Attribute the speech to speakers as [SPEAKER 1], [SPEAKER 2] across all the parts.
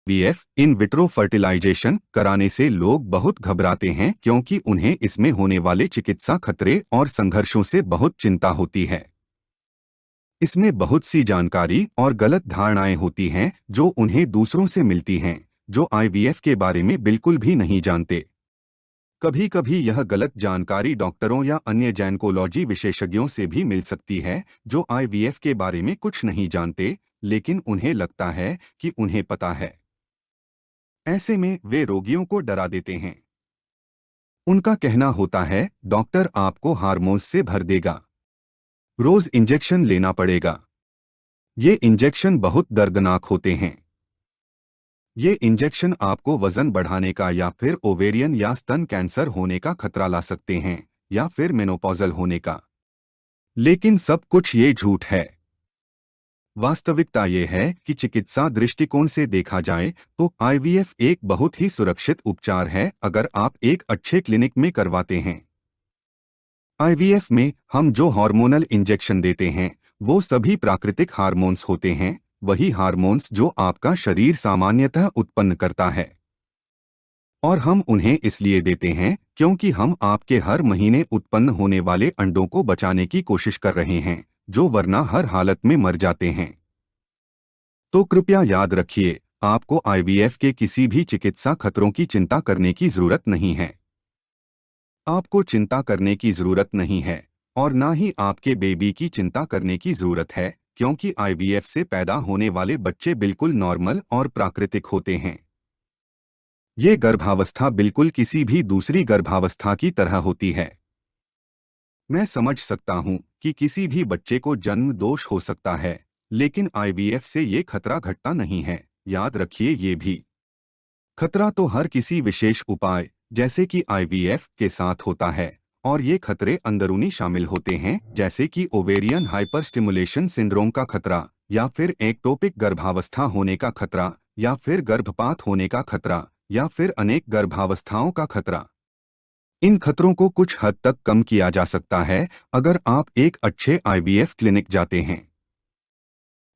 [SPEAKER 1] VF in vitro fertilisation कराने से लोग बहुत घबराते हैं क्योंकि उन्हें इसमें होने वाले चिकित्सा खतरे और संघर्षों से बहुत चिंता होती है। इसमें बहुत सी जानकारी और गलत धारणाएं होती हैं जो उन्हें दूसरों से मिलती हैं जो आईवीएफ के बारे में बिल्कुल भी नहीं जानते। कभी कभी यह गलत जानकारी डॉक्टरों या अन्य जाइनेकोलॉजी विशेषज्ञों से भी मिल सकती है जो आईवीएफ के बारे में कुछ नहीं जानते, लेकिन उन्हें लगता है कि उन्हें पता है। ऐसे में वे रोगियों को डरा देते हैं। उनका कहना होता है, डॉक्टर आपको हार्मोन्स से भर देगा, रोज इंजेक्शन लेना पड़ेगा। ये इंजेक्शन बहुत दर्दनाक होते हैं। ये इंजेक्शन आपको वजन बढ़ाने का या फिर ओवेरियन या स्तन कैंसर होने का खतरा ला सकते हैं या फिर मेनोपॉजल होने का। लेकिन सब कुछ ये झूठ है। वास्तविकता ये है कि चिकित्सा दृष्टिकोण से देखा जाए तो आईवीएफ एक बहुत ही सुरक्षित उपचार है अगर आप एक अच्छे क्लिनिक में करवाते हैं। आईवीएफ में हम जो हार्मोनल इंजेक्शन देते हैं वो सभी प्राकृतिक हार्मोन्स होते हैं, वही हार्मोन्स जो आपका शरीर सामान्यतः उत्पन्न करता है। और हम उन्हें इसलिए देते हैं क्योंकि हम आपके हर महीने उत्पन्न होने वाले अंडों को बचाने की कोशिश कर रहे हैं जो वरना हर हालत में मर जाते हैं। तो कृपया याद रखिए, आपको आईवीएफ के किसी भी चिकित्सा खतरों की चिंता करने की जरूरत नहीं है। आपको चिंता करने की जरूरत नहीं है और ना ही आपके बेबी की चिंता करने की जरूरत है क्योंकि आईवीएफ से पैदा होने वाले बच्चे बिल्कुल नॉर्मल और प्राकृतिक होते हैं। ये गर्भावस्था बिल्कुल किसी भी दूसरी गर्भावस्था की तरह होती है। मैं समझ सकता हूं कि किसी भी बच्चे को जन्म दोष हो सकता है, लेकिन आईवीएफ से ये खतरा घटता नहीं है। याद रखिए, ये भी खतरा तो हर किसी विशेष उपाय जैसे कि आईवीएफ के साथ होता है, और ये खतरे अंदरूनी शामिल होते हैं जैसे कि ओवेरियन हाइपरस्टिमुलेशन सिंड्रोम का खतरा या फिर एक्टोपिक गर्भावस्था होने का खतरा या फिर गर्भपात होने का खतरा या फिर अनेक गर्भावस्थाओं का खतरा। इन खतरों को कुछ हद तक कम किया जा सकता है अगर आप एक अच्छे आईवीएफ क्लिनिक जाते हैं।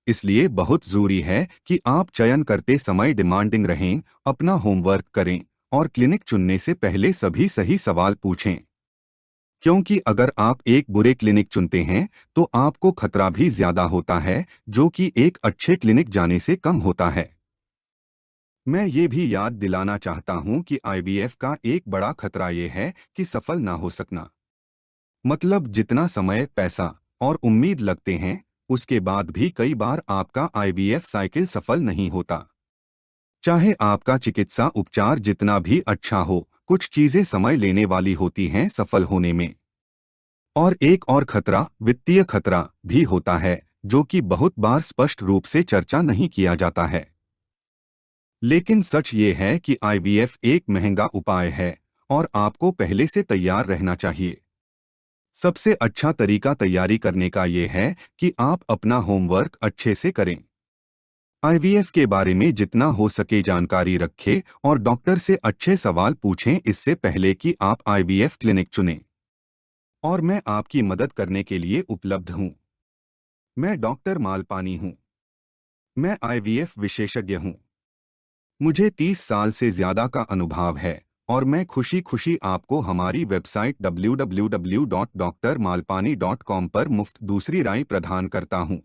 [SPEAKER 1] इसलिए बहुत जरूरी है कि आप चयन करते समय डिमांडिंग रहें, अपना होमवर्क करें और क्लिनिक चुनने से पहले सभी सही सवाल पूछें। क्योंकि अगर आप एक बुरे क्लिनिक चुनते हैं तो आपको खतरा भी ज्यादा होता है जो कि एक अच्छे क्लिनिक जाने से कम होता है। मैं ये भी याद दिलाना चाहता हूं कि आईवीएफ का एक बड़ा खतरा ये है कि सफल ना हो सकना। मतलब जितना समय, पैसा और उम्मीद लगते हैं, उसके बाद भी कई बार आपका आईवीएफ साइकिल सफल नहीं होता। चाहे आपका चिकित्सा उपचार जितना भी अच्छा हो, कुछ चीजें समय लेने वाली होती हैं सफल होने में। और एक और खतरा, वित्तीय खतरा भी होता है जो कि बहुत बार स्पष्ट रूप से चर्चा नहीं किया जाता है। लेकिन सच ये है कि आईवीएफ एक महंगा उपाय है और आपको पहले से तैयार रहना चाहिए। सबसे अच्छा तरीका तैयारी करने का ये है कि आप अपना होमवर्क अच्छे से करें। आईवीएफ के बारे में जितना हो सके जानकारी रखें और डॉक्टर से अच्छे सवाल पूछें इससे पहले कि आप आईवीएफ क्लिनिक चुनें। और मैं आपकी मदद करने के लिए उपलब्ध हूं। मैं डॉक्टर मालपानी हूं। मैं आईवीएफ विशेषज्ञ हूं। मुझे 30 साल से ज्यादा का अनुभव है और मैं खुशी खुशी आपको हमारी वेबसाइट www.drmalpani.com पर मुफ्त दूसरी राय प्रदान करता हूं।